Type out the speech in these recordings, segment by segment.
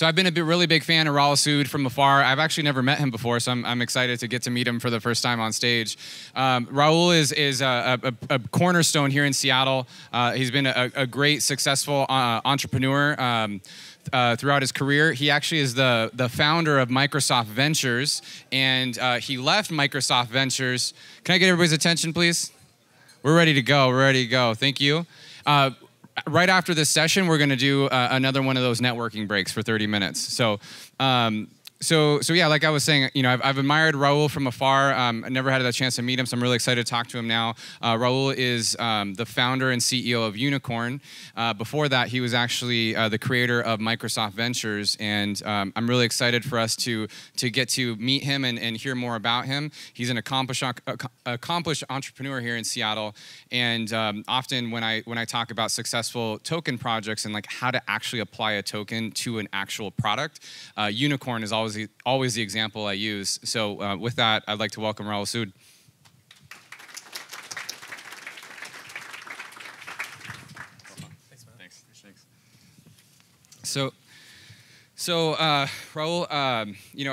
So I've been a really big fan of Rahul Sood from afar. I've actually never met him before, so I'm excited to get to meet him for the first time on stage. Rahul is a cornerstone here in Seattle. He's been a great, successful entrepreneur throughout his career. He actually is the founder of Microsoft Ventures, and he left Microsoft Ventures. Can I get everybody's attention, please? We're ready to go. We're ready to go. Thank you. Right after this session, we're going to do another one of those networking breaks for 30 minutes. So yeah, like I was saying, you know, I've admired Rahul from afar. I never had the chance to meet him, so I'm really excited to talk to him now. Rahul is the founder and CEO of Unicorn. Before that, he was actually the creator of Microsoft Ventures, and I'm really excited for us to get to meet him and hear more about him. He's an accomplished entrepreneur here in Seattle, and often when I talk about successful token projects and like how to actually apply a token to an actual product, Unicorn is always the example I use. So with that, I'd like to welcome Rahul Sood. Thanks, man. Thanks. So Rahul, you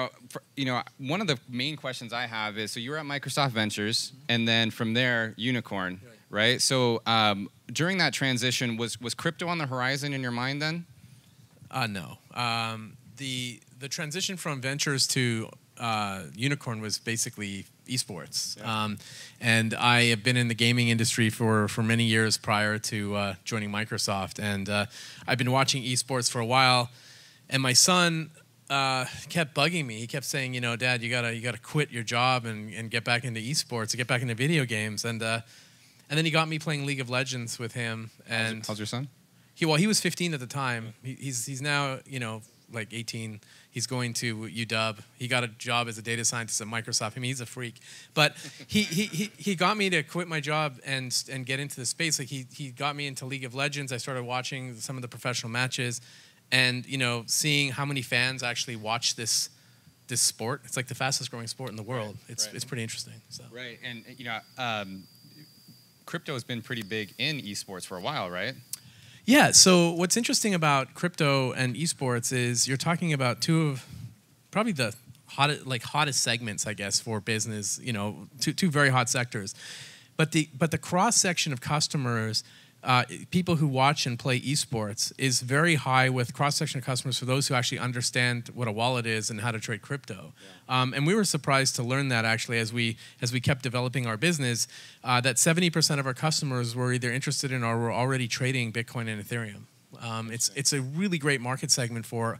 know, one of the main questions I have is, so you were at Microsoft Ventures, and then from there, Unicorn, right? So during that transition, was crypto on the horizon in your mind then? No. The transition from Ventures to Unicorn was basically esports. Yeah. And I have been in the gaming industry for many years prior to joining Microsoft. And I've been watching esports for a while. And my son kept bugging me. He kept saying, you know, Dad, you gotta quit your job and get back into esports, get back into video games. And then he got me playing League of Legends with him. And how's your son? He was 15 at the time. He's now, you know, like 18. He's going to UW. He got a job as a data scientist at Microsoft. I mean, he's a freak. But he got me to quit my job and get into the space. Like he got me into League of Legends. I started watching some of the professional matches, and you know, seeing how many fans actually watch this sport. It's like the fastest growing sport in the world. Right, it's pretty interesting. So. Right, and you know, crypto has been pretty big in esports for a while, right? Yeah, so what's interesting about crypto and esports is you're talking about two of probably the hottest segments, I guess, for business, you know, two very hot sectors. But the cross-section of customers, people who watch and play esports, is very high with cross-section of customers for those who actually understand what a wallet is and how to trade crypto. Yeah. And we were surprised to learn that actually as we kept developing our business, that 70% of our customers were either interested in or were already trading Bitcoin and Ethereum. It's a really great market segment for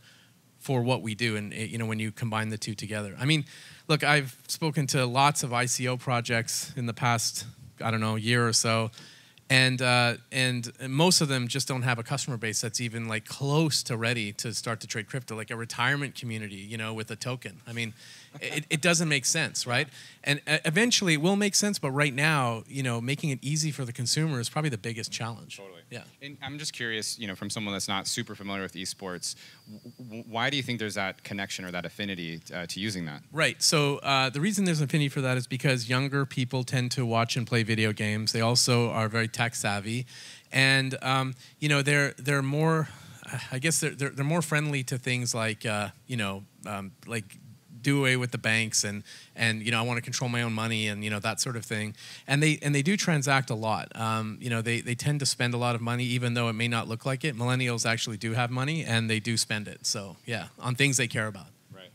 what we do, and you know, when you combine the two together. I mean, look, I've spoken to lots of ICO projects in the past, I don't know, year or so. And most of them just don't have a customer base that's even like close to ready to start to trade crypto, like a retirement community, you know, with a token. I mean, it doesn't make sense, right? And eventually it will make sense, but right now, you know, making it easy for the consumer is probably the biggest challenge. Totally. Yeah. And I'm just curious, you know, from someone that's not super familiar with esports, why do you think there's that connection or that affinity to using that? Right. So the reason there's an affinity for that is because younger people tend to watch and play video games. They also are very tech savvy, and you know, they're more, I guess they're more friendly to things like you know, like do away with the banks and you know, I want to control my own money and you know, that sort of thing. And they do transact a lot. You know, they tend to spend a lot of money, even though it may not look like it. Millennials actually do have money and they do spend it. So yeah, on things they care about. Right.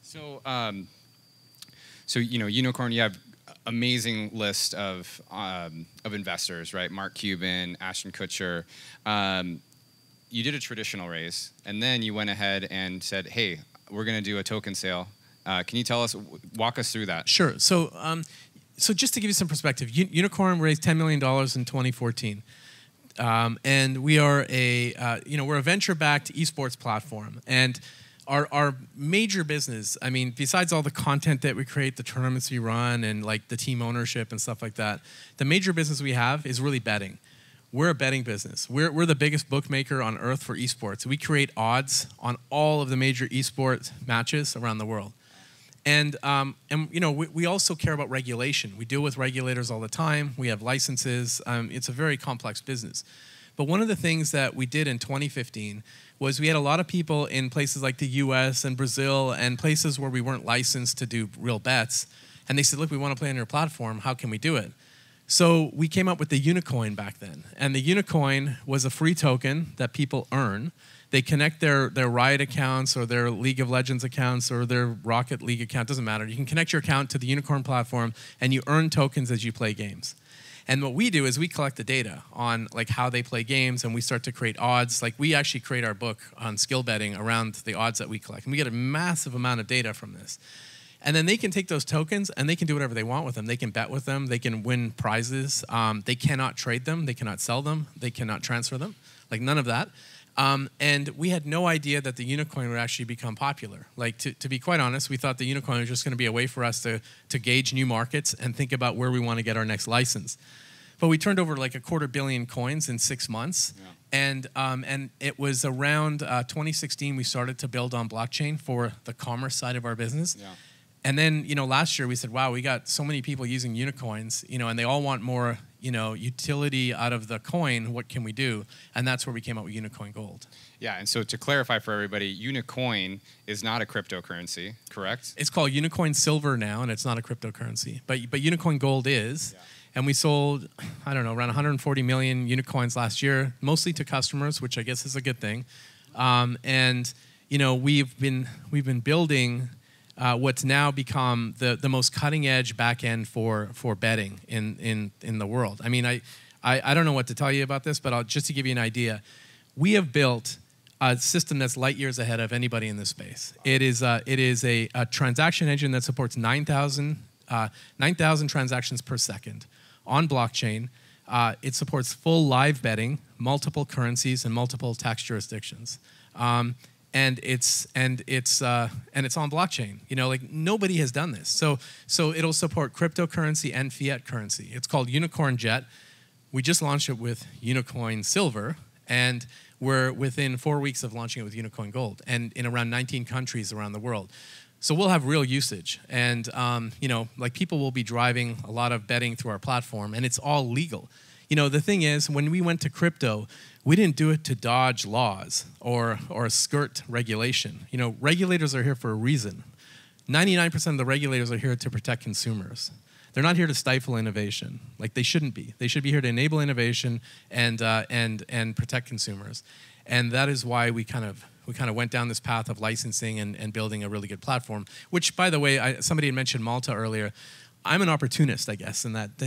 So so you know, Unicorn, you have amazing list of investors, right? Mark Cuban, Ashton Kutcher. You did a traditional raise, and then you went ahead and said, "Hey, we're going to do a token sale." Can you walk us through that? Sure. So, so just to give you some perspective, Unicorn raised $10 million in 2014, and we are we're a venture-backed esports platform, and our major business, I mean, besides all the content that we create, the tournaments we run, and like the team ownership and stuff like that, the major business we have is really betting. We're a betting business. We're the biggest bookmaker on earth for esports. We create odds on all of the major esports matches around the world. And you know, we also care about regulation. We deal with regulators all the time. We have licenses. It's a very complex business. But one of the things that we did in 2015 was we had a lot of people in places like the US and Brazil and places where we weren't licensed to do real bets. And they said, look, we want to play on your platform. How can we do it? So we came up with the Unicoin back then. And the Unicoin was a free token that people earn. They connect their Riot accounts or their League of Legends accounts or their Rocket League account. Doesn't matter. You can connect your account to the Unicorn platform, and you earn tokens as you play games. And what we do is we collect the data on like how they play games, and we start to create odds. Like we actually create our book on skill betting around the odds that we collect. And we get a massive amount of data from this. And then they can take those tokens and they can do whatever they want with them. They can bet with them. They can win prizes. They cannot trade them. They cannot sell them. They cannot transfer them. Like none of that. And we had no idea that the Unicoin would actually become popular. Like to be quite honest, we thought the Unicoin was just going to be a way for us to gauge new markets and think about where we want to get our next license. But we turned over like 250 million coins in 6 months. Yeah. And it was around 2016 we started to build on blockchain for the commerce side of our business. Yeah. And then, last year we said, wow, we got so many people using Unicoins, and they all want more, utility out of the coin. What can we do? And that's where we came up with Unicoin Gold. Yeah, and so to clarify for everybody, Unicoin is not a cryptocurrency, correct? It's called Unicoin Silver now, and it's not a cryptocurrency. But Unicoin Gold is. Yeah. And we sold, I don't know, around 140 million Unicoins last year, mostly to customers, which I guess is a good thing. We've been building what's now become the most cutting edge back end for betting in the world. I mean, I don't know what to tell you about this, but just to give you an idea, we have built a system that's light years ahead of anybody in this space. It is a transaction engine that supports 9,000 transactions per second on blockchain. It supports full live betting, multiple currencies, and multiple tax jurisdictions. And it's on blockchain. Like nobody has done this. So it'll support cryptocurrency and fiat currency. It's called Unicorn Jet. We just launched it with Unicoin Silver, and we're within 4 weeks of launching it with Unicoin Gold, and in around 19 countries around the world. So we'll have real usage, and like people will be driving a lot of betting through our platform, and it's all legal. The thing is, when we went to crypto, we didn't do it to dodge laws or skirt regulation. Regulators are here for a reason. 99% of the regulators are here to protect consumers. They're not here to stifle innovation. Like they shouldn't be. They should be here to enable innovation and protect consumers. And that is why we kind of went down this path of licensing and building a really good platform. Which, by the way, somebody had mentioned Malta earlier. I'm an opportunist, I guess, in that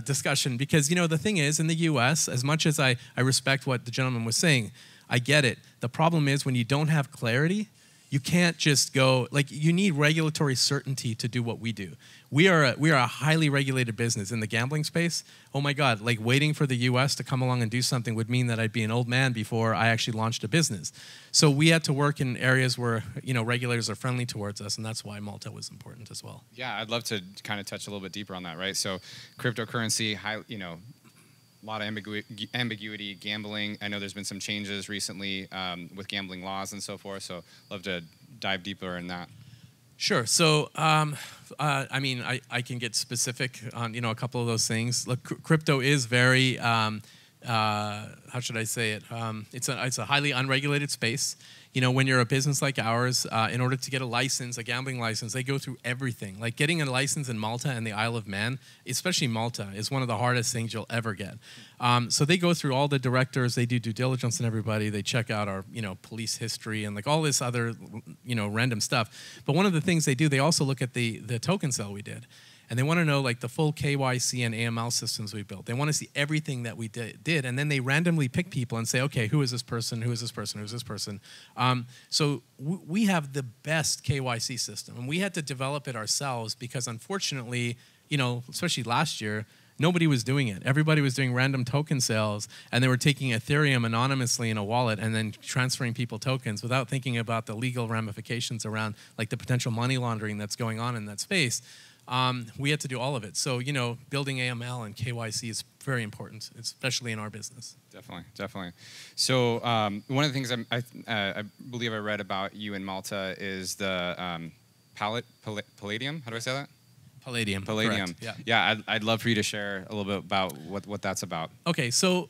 discussion, because the thing is, in the U.S., as much as I respect what the gentleman was saying, I get it. The problem is when you don't have clarity, you can't just go like you need regulatory certainty to do what we do. We are a highly regulated business in the gambling space. Oh my God, like waiting for the U.S. to come along and do something would mean that I'd be an old man before I actually launched a business. So we had to work in areas where regulators are friendly towards us, and that's why Malta was important as well. Yeah, I'd love to kind of touch a little bit deeper on that, right? So cryptocurrency, a lot of ambiguity, gambling. I know there's been some changes recently with gambling laws and so forth, so love to dive deeper in that. Sure. So, I can get specific on, a couple of those things. Look, crypto is very, how should I say it? It's a highly unregulated space. When you're a business like ours, in order to get a license, a gambling license, they go through everything. Like getting a license in Malta and the Isle of Man, especially Malta, is one of the hardest things you'll ever get. So they go through all the directors, they do due diligence on everybody, they check out our, police history and like all this other, random stuff. But one of the things they do, they also look at the token sale we did. And they want to know like the full KYC and AML systems we built. They want to see everything that we did. And then they randomly pick people and say, okay, who is this person? Who is this person? Who is this person? So we have the best KYC system. And we had to develop it ourselves because unfortunately, especially last year, nobody was doing it. Everybody was doing random token sales, and they were taking Ethereum anonymously in a wallet and then transferring people tokens without thinking about the legal ramifications around like the potential money laundering that's going on in that space. We had to do all of it. So, building AML and KYC is very important, especially in our business. Definitely. So, one of the things I believe I read about you in Malta is the Palladium. How do I say that? Palladium. Correct. Yeah. I'd love for you to share a little bit about what that's about. Okay, so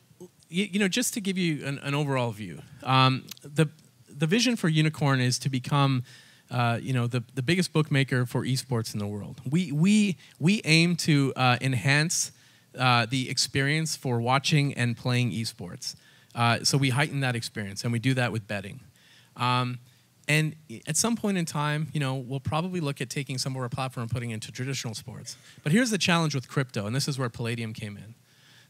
just to give you an overall view, the vision for Unicorn is to become, the biggest bookmaker for esports in the world. We aim to enhance the experience for watching and playing esports. So we heighten that experience, and we do that with betting. And at some point in time, we'll probably look at taking some of our platform and putting it into traditional sports. But here's the challenge with crypto, and this is where Palladium came in.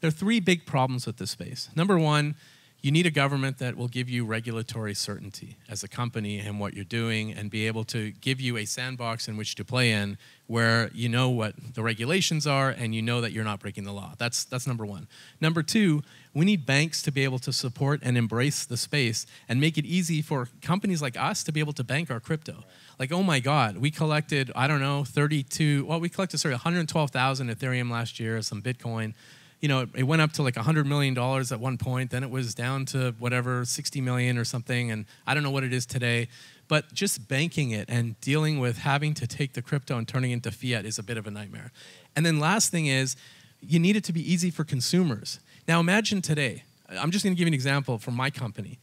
There are three big problems with this space. Number one, you need a government that will give you regulatory certainty as a company and what you're doing, and be able to give you a sandbox in which to play in where you know what the regulations are and you know that you're not breaking the law. That's number one. Number two, we need banks to be able to support and embrace the space and make it easy for companies like us to be able to bank our crypto. Like, oh my God, we collected, I don't know, 112,000 Ethereum last year, some Bitcoin. It went up to like $100 million at one point. Then it was down to whatever, 60 million or something. And I don't know what it is today. But just banking it and dealing with having to take the crypto and turning it into fiat is a bit of a nightmare. And then last thing is, you need it to be easy for consumers. Now imagine today, I'm just going to give you an example from my company.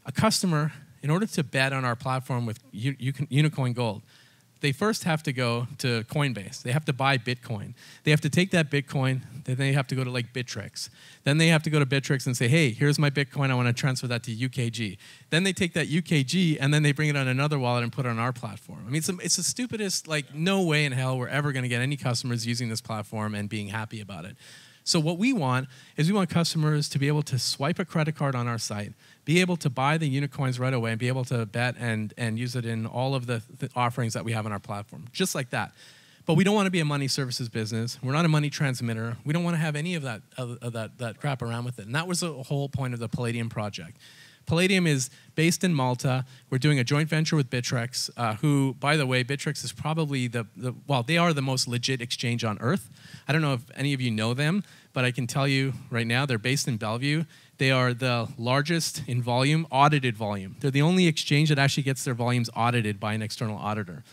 A customer, in order to bet on our platform with Unicoin Gold, they first have to go to Coinbase. They have to buy Bitcoin. They have to take that Bitcoin, then they have to go to like Bittrex. Then they have to go to Bittrex and say, hey, here's my Bitcoin, I want to transfer that to UKG. Then they take that UKG and then they bring it on another wallet and put it on our platform. I mean, it's the stupidest, like no way in hell we're ever going to get any customers using this platform and being happy about it. So what we want is we want customers to be able to swipe a credit card on our site, be able to buy the Unicoins right away, and be able to bet and use it in all of the offerings that we have on our platform, just like that. But we don't want to be a money services business. We're not a money transmitter. We don't want to have any of that crap around with it. And that was the whole point of the Palladium project. Palladium is based in Malta. We're doing a joint venture with Bittrex, who, by the way, Bittrex is probably they are the most legit exchange on earth. I don't know if any of you know them, but I can tell you right now, they're based in Bellevue. They are the largest in volume, audited volume. They're the only exchange that actually gets their volumes audited by an external auditor.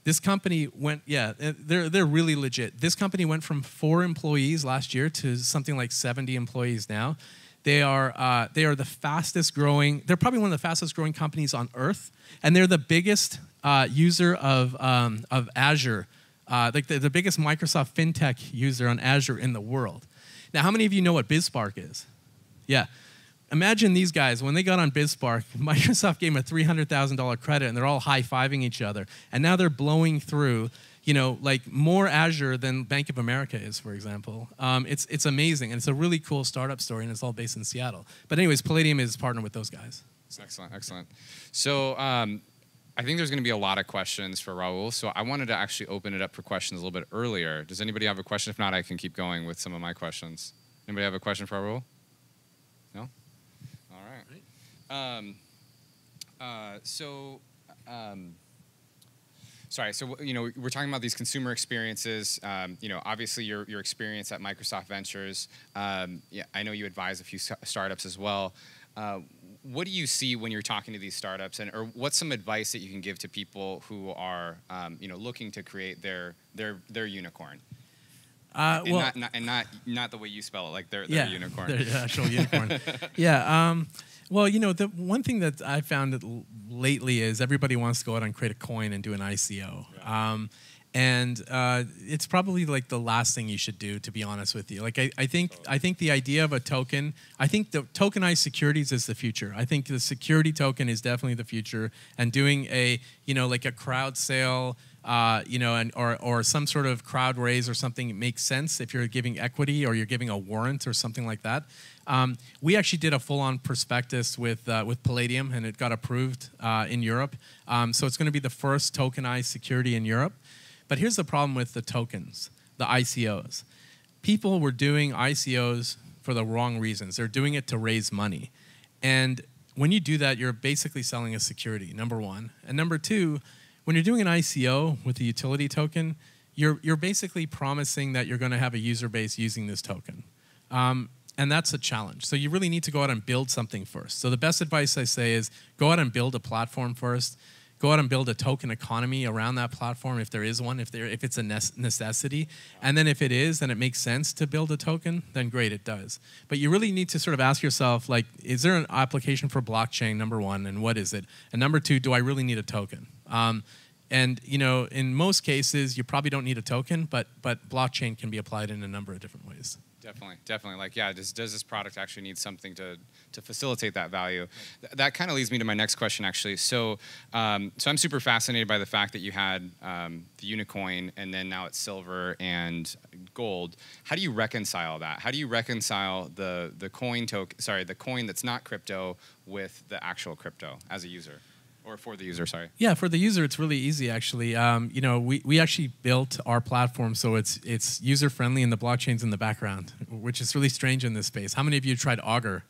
This company went, they're really legit. This company went from 4 employees last year to something like 70 employees now. They are the fastest growing. They're probably one of the fastest growing companies on earth, and they're the biggest user of Azure, like the biggest Microsoft fintech user on Azure in the world. Now, how many of you know what BizSpark is? Yeah. Imagine these guys, when they got on BizSpark, Microsoft gave them a $300,000 credit, and they're all high-fiving each other. And now they're blowing through, like more Azure than Bank of America is, for example. It's amazing, and it's a really cool startup story, and it's all based in Seattle. But anyways, Palladium is partnered with those guys. Excellent, excellent. So I think there's going to be a lot of questions for Rahul, so I wanted to actually open it up for questions a little bit earlier. Does anybody have a question? If not, I can keep going with some of my questions. Anybody have a question for Rahul? No? All right. Sorry, so we're talking about these consumer experiences. Obviously your experience at Microsoft Ventures. I know you advise a few startups as well. What do you see when you're talking to these startups, or what's some advice that you can give to people who are looking to create their unicorn? Not the way you spell it, like their unicorn. Their actual unicorn. Yeah. Well, the one thing that I found that lately is everybody wants to go out and create a coin and do an ICO. Yeah. And it's probably like the last thing you should do, to be honest with you. Like I think the idea of a token, I think the tokenized securities is the future. I think the security token is definitely the future, and doing a like a crowd sale, or some sort of crowd raise or something makes sense if you're giving equity or you're giving a warrant or something like that. We actually did a full-on prospectus with Palladium, and it got approved in Europe. So it's going to be the first tokenized security in Europe. But here's the problem with the tokens, the ICOs. People were doing ICOs for the wrong reasons. They're doing it to raise money. And when you do that, you're basically selling a security, number one. And number two, when you're doing an ICO with a utility token, you're basically promising that you're going to have a user base using this token. And that's a challenge. So you really need to go out and build something first. So the best advice I say is go out and build a platform first. go out and build a token economy around that platform if there is one, if it's a necessity. And then if it is, then it makes sense to build a token, then great, it does. But you really need to sort of ask yourself, like, is there an application for blockchain, number one, and what is it? And number two, do I really need a token? And you know, in most cases, you probably don't need a token, but blockchain can be applied in a number of different ways. Definitely. Like, yeah, does this product actually need something to facilitate that value? That kind of leads me to my next question, actually. So, so I'm super fascinated by the fact that you had the Unicoin, and then now it's silver and gold. How do you reconcile that? How do you reconcile the coin the coin that's not crypto with the actual crypto as a user? Or for the user, sorry. Yeah, for the user, it's really easy, actually. You know, we actually built our platform so it's user-friendly and the blockchain's in the background, which is really strange in this space. How many of you tried Augur?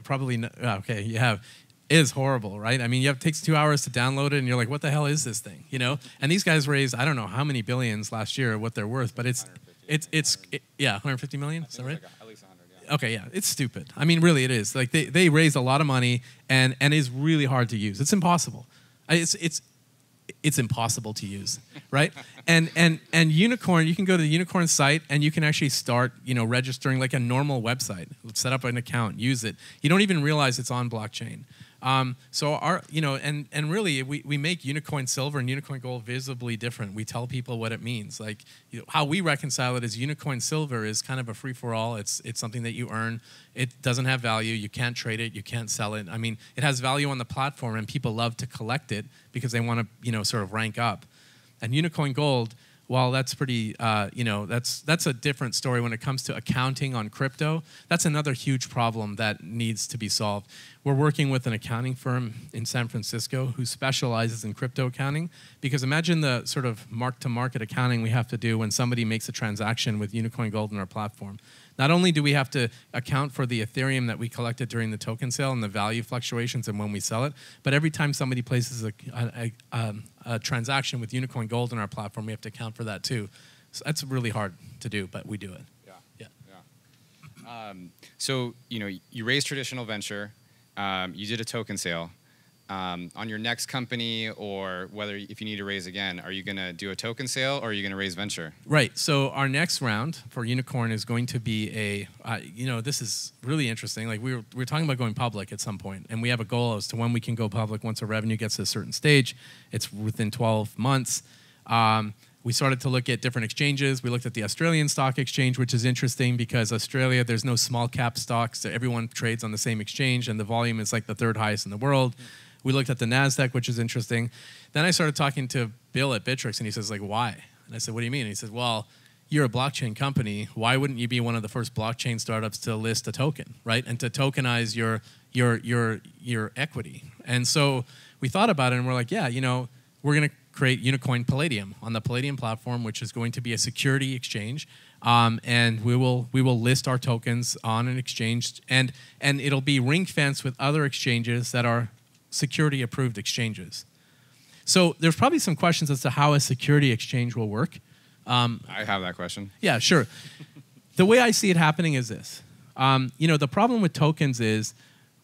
Probably, no, okay, you have. It is horrible, right? I mean, it takes 2 hours to download it, and you're like, what the hell is this thing, you know? And these guys raised, I don't know how many billions last year, what they're worth, but it's 150 million, is that right? At least 100, yeah. Okay, yeah, it's stupid. I mean, really, it is. Like they raised a lot of money, and it's really hard to use. It's impossible. It's impossible to use, right? and Unicorn, you can go to the Unicorn site, and you can actually start, you know, registering like a normal website. Set up an account, use it. You don't even realize it's on blockchain. So our, you know, and really we make Unicoin Silver and Unicoin Gold visibly different. We tell people what it means. Like, you know, how we reconcile it is Unicoin Silver is kind of a free for all. It's something that you earn. It doesn't have value. You can't trade it. You can't sell it. I mean, it has value on the platform, and people love to collect it because they want to, you know, sort of rank up. And Unicoin Gold, while that's pretty, you know, that's a different story when it comes to accounting on crypto. That's another huge problem that needs to be solved. We're working with an accounting firm in San Francisco who specializes in crypto accounting, because imagine the sort of mark-to-market accounting we have to do when somebody makes a transaction with Unicoin Gold in our platform. Not only do we have to account for the Ethereum that we collected during the token sale and the value fluctuations and when we sell it, but every time somebody places a transaction with Unicoin Gold on our platform, we have to account for that too. So that's really hard to do, but we do it. Yeah. So, you know, you raised traditional venture, you did a token sale. On your next company, or whether if you need to raise again, are you going to do a token sale, or are you going to raise venture? Right. So our next round for Unicorn is going to be you know, this is really interesting. Like we were talking about going public at some point, and we have a goal as to when we can go public once our revenue gets to a certain stage. It's within 12 months. We started to look at different exchanges. We looked at the Australian Stock Exchange, which is interesting because Australia, there's no small cap stocks. So everyone trades on the same exchange, and the volume is like the third highest in the world. We looked at the NASDAQ, which is interesting. Then I started talking to Bill at Bittrex, and he says, like, why? And I said, what do you mean? And he says, well, you're a blockchain company. Why wouldn't you be one of the first blockchain startups to list a token, right? And to tokenize your equity. And so we thought about it, and we're like, yeah, you know, we're going to create Unicoin Palladium on the Palladium platform, which is going to be a security exchange. And we will list our tokens on an exchange, and it'll be ring-fenced with other exchanges that are security-approved exchanges. So there's probably some questions as to how a security exchange will work. I have that question. Yeah, sure. The way I see it happening is this. You know, the problem with tokens is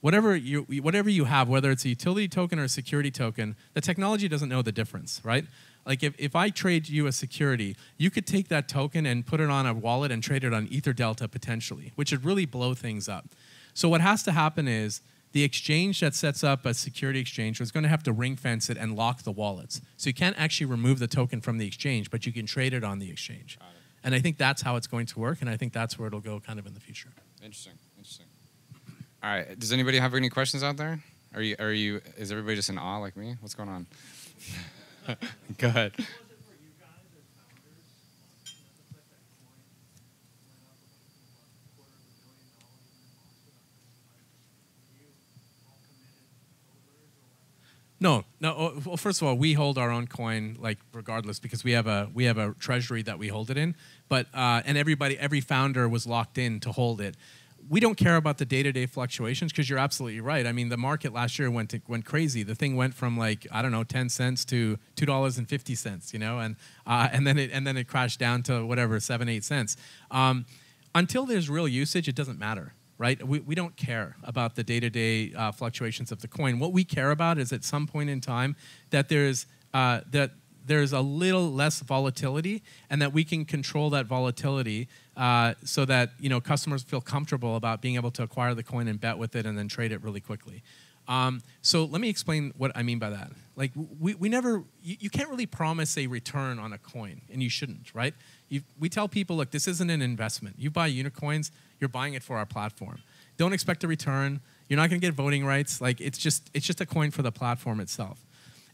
whatever you have, whether it's a utility token or a security token, the technology doesn't know the difference, right? Like if I trade you a security, you could take that token and put it on a wallet and trade it on EtherDelta potentially, which would really blow things up. So what has to happen is the exchange that sets up a security exchange is going to have to ring fence it and lock the wallets. So you can't actually remove the token from the exchange, but you can trade it on the exchange. And I think that's how it's going to work, and I think that's where it'll go kind of in the future. Interesting. All right. Does anybody have any questions out there? Is everybody just in awe like me? What's going on? Go ahead. No. Well, first of all, we hold our own coin, like regardless, because we have a treasury that we hold it in. But and every founder was locked in to hold it. We don't care about the day-to-day fluctuations because you're absolutely right. I mean, the market last year went crazy. The thing went from like, I don't know, 10 cents to $2.50, you know, and then it crashed down to whatever 7-8 cents. Until there's real usage, it doesn't matter. right? We don't care about the day-to-day fluctuations of the coin. What we care about is at some point in time that there's a little less volatility, and that we can control that volatility so that customers feel comfortable about being able to acquire the coin and bet with it and then trade it really quickly. So let me explain what I mean by that. Like we never, you can't really promise a return on a coin, and you shouldn't, right? We tell people, look, this isn't an investment. You buy unicoins, you're buying it for our platform. Don't expect a return. You're not going to get voting rights. Like it's just a coin for the platform itself.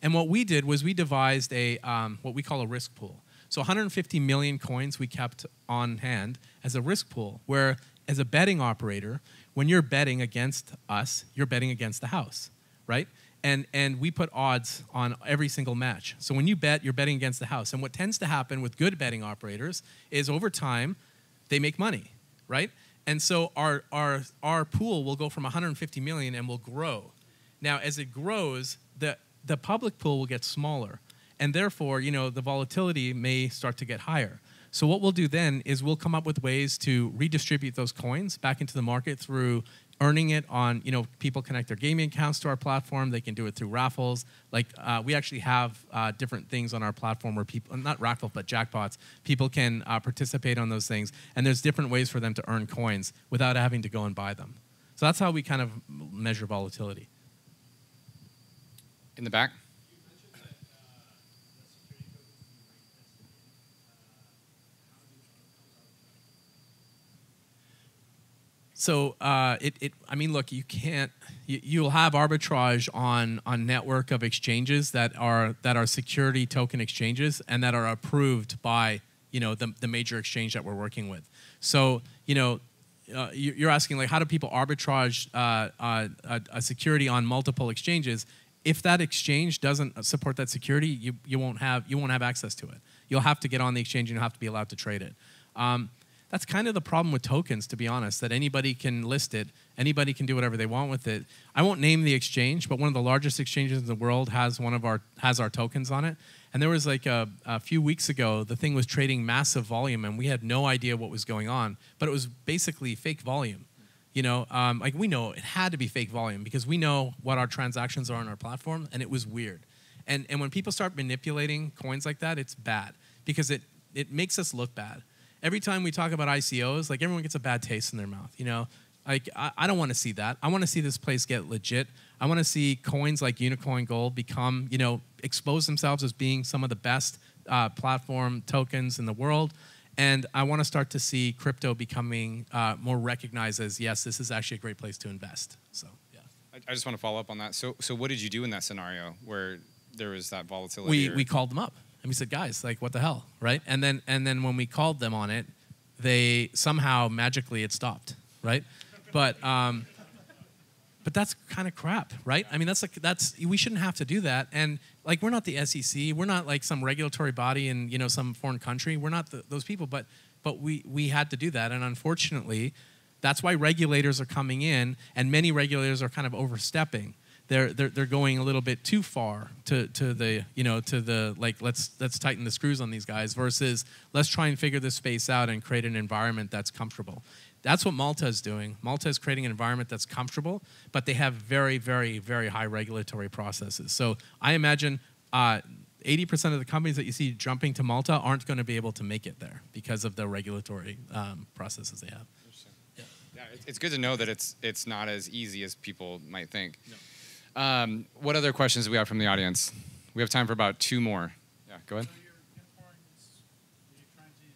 And what we did was we devised a what we call a risk pool. So 150 million coins we kept on hand as a risk pool, where as a betting operator, when you're betting against us, you're betting against the house, right? And we put odds on every single match. So when you bet, you're betting against the house. And what tends to happen with good betting operators is over time, they make money, right? And so our pool will go from 150 million and will grow. Now, as it grows, the public pool will get smaller. And therefore, the volatility may start to get higher. So what we'll do then is we'll come up with ways to redistribute those coins back into the market through earning it on, people connect their gaming accounts to our platform. They can do it through raffles. Like we actually have different things on our platform where people, not raffle, but jackpots, people can participate on those things. And there's different ways for them to earn coins without having to go and buy them. So that's how we kind of measure volatility. In the back. So I mean, look, you can't. You'll have arbitrage on network of exchanges that are security token exchanges and that are approved by the major exchange that we're working with. So you're asking, like, how do people arbitrage a security on multiple exchanges? If that exchange doesn't support that security, you won't have access to it. You'll have to get on the exchange and you'll have to be allowed to trade it. That's kind of the problem with tokens, to be honest, that anybody can list it, anybody can do whatever they want with it. I won't name the exchange, but one of the largest exchanges in the world has our tokens on it. And there was like a few weeks ago, the thing was trading massive volume, and we had no idea what was going on, but it was basically fake volume. Like we know it had to be fake volume because we know what our transactions are on our platform, and it was weird. And when people start manipulating coins like that, it's bad because it makes us look bad. Every time we talk about ICOs, like everyone gets a bad taste in their mouth, Like I don't want to see that. I want to see this place get legit. I want to see coins like Unicoin Gold become, expose themselves as being some of the best platform tokens in the world. And I want to start to see crypto becoming more recognized as, yes, this is actually a great place to invest. So, yeah. I just want to follow up on that. So what did you do in that scenario where there was that volatility? We called them up. And we said, guys, like, what the hell, right? And then when we called them on it, they somehow magically it stopped, right? But that's kind of crap, right? I mean, we shouldn't have to do that. And like, we're not the SEC, we're not like some regulatory body in some foreign country. We're not those people, but we had to do that. And unfortunately, that's why regulators are coming in, and many regulators are kind of overstepping. They're going a little bit too far to the like let's tighten the screws on these guys versus let's try and figure this space out and create an environment that's comfortable. That's what Malta is doing. Malta is creating an environment that's comfortable, but they have very, very, very high regulatory processes. So I imagine 80% of the companies that you see jumping to Malta aren't going to be able to make it there because of the regulatory processes they have. Yeah, it's good to know that it's not as easy as people might think. No. What other questions do we have from the audience? We have time for about 2 more. Yeah, go ahead. So your unicorns, are you trying to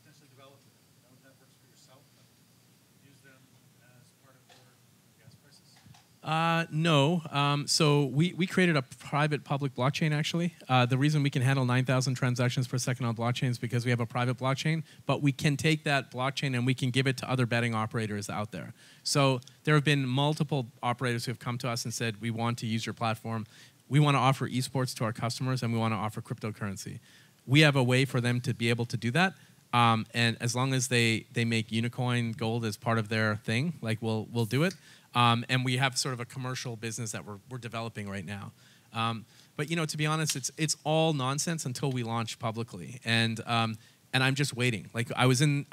potentially develop networks for yourself and use them as part of your gas prices? No. So we created a private public blockchain, actually. The reason we can handle 9,000 transactions per second on blockchain is because we have a private blockchain, but we can take that blockchain and we can give it to other betting operators out there. So there have been multiple operators who have come to us and said, we want to use your platform. We want to offer esports to our customers, and we want to offer cryptocurrency. We have a way for them to be able to do that. And as long as they make Unicoin Gold as part of their thing, like we'll do it. And we have sort of a commercial business that we're developing right now. But to be honest, it's all nonsense until we launch publicly. And and I'm just waiting. Like I was in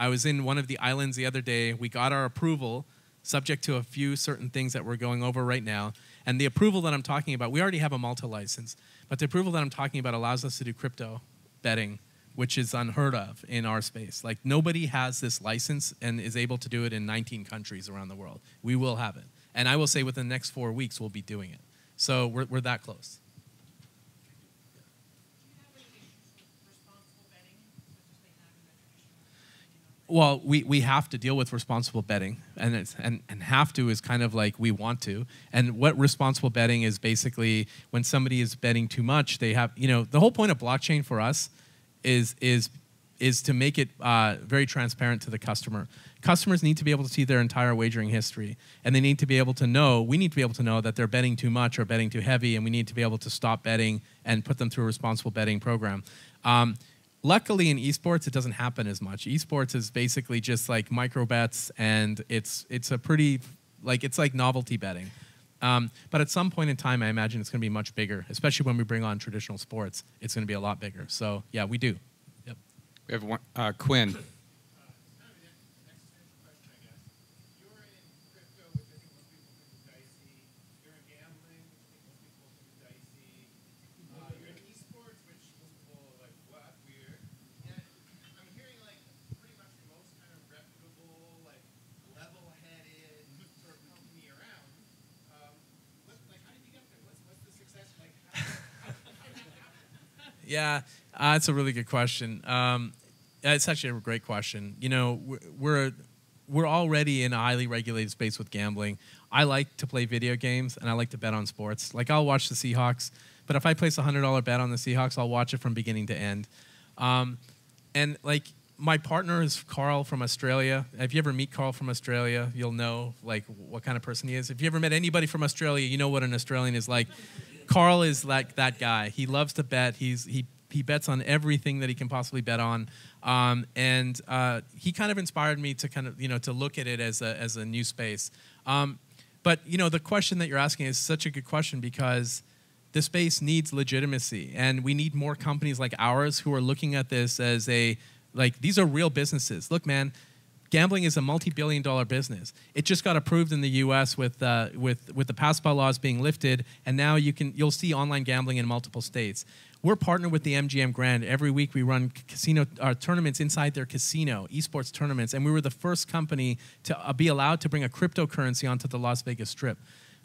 one of the islands the other day. We got our approval, subject to a few certain things that we're going over right now. And the approval that I'm talking about, we already have a Malta license, but the approval that I'm talking about allows us to do crypto betting, which is unheard of in our space. Like nobody has this license and is able to do it in 19 countries around the world. We will have it. And I will say within the next 4 weeks, we'll be doing it. So we're that close. Well, we have to deal with responsible betting, and have to is kind of like we want to. And what responsible betting is basically when somebody is betting too much, they have, the whole point of blockchain for us is to make it very transparent to the customer. Customers need to be able to see their entire wagering history, and they need to be able to know, we need to be able to know that they're betting too much or betting too heavy, and we need to be able to stop betting and put them through a responsible betting program. Luckily, in esports, it doesn't happen as much. Esports is basically just like micro bets, and it's a pretty, it's like novelty betting. But at some point in time, I imagine it's going to be much bigger, especially when we bring on traditional sports. It's going to be a lot bigger. So, yeah, we do. Yep. We have one, Quinn. Yeah, it's a really good question. It's actually a great question. We're already in a highly regulated space with gambling. I like to play video games, and I like to bet on sports. Like, I'll watch the Seahawks, but if I place a $100 bet on the Seahawks, I'll watch it from beginning to end. And, my partner is Carl from Australia. If you ever meet Carl from Australia, you'll know, what kind of person he is. If you ever met anybody from Australia, you know what an Australian is like. Carl is like that guy. He loves to bet. He bets on everything that he can possibly bet on, and he kind of inspired me to to look at it as a new space. But the question that you're asking is such a good question because the space needs legitimacy, and we need more companies like ours who are looking at this as these are real businesses. Look, man. Gambling is a multi-billion-dollar business. It just got approved in the U.S. with the PASPA laws being lifted, and now you'll see online gambling in multiple states. We're partnered with the MGM Grand. Every week we run casino tournaments inside their casino, esports tournaments, and we were the first company to be allowed to bring a cryptocurrency onto the Las Vegas Strip.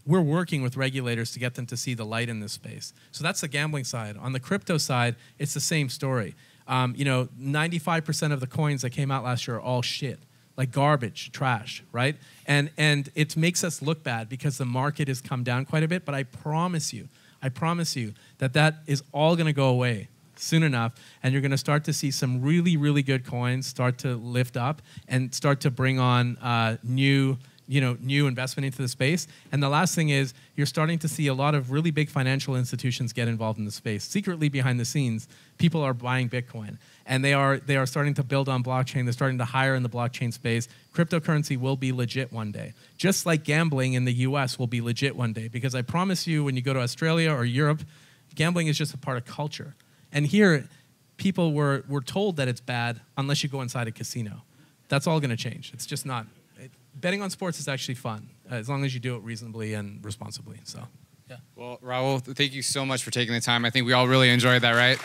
We're working with regulators to get them to see the light in this space. So that's the gambling side. On the crypto side, it's the same story. 95% of the coins that came out last year are all shit. Like garbage, trash, right? And it makes us look bad because the market has come down quite a bit, but I promise you that is all going to go away soon enough, and you're going to start to see some really, really good coins start to lift up and start to bring on new investment into the space. And the last thing is you're starting to see a lot of really big financial institutions get involved in the space. Secretly behind the scenes, people are buying Bitcoin. And they are starting to build on blockchain. They're starting to hire in the blockchain space. Cryptocurrency will be legit one day. Just like gambling in the US will be legit one day. Because I promise you, when you go to Australia or Europe, gambling is just a part of culture. And here, people were told that it's bad unless you go inside a casino. That's all going to change. It's just not. Betting on sports is actually fun, as long as you do it reasonably and responsibly. So, yeah. Well, Rahul, thank you so much for taking the time. I think we all really enjoyed that, right?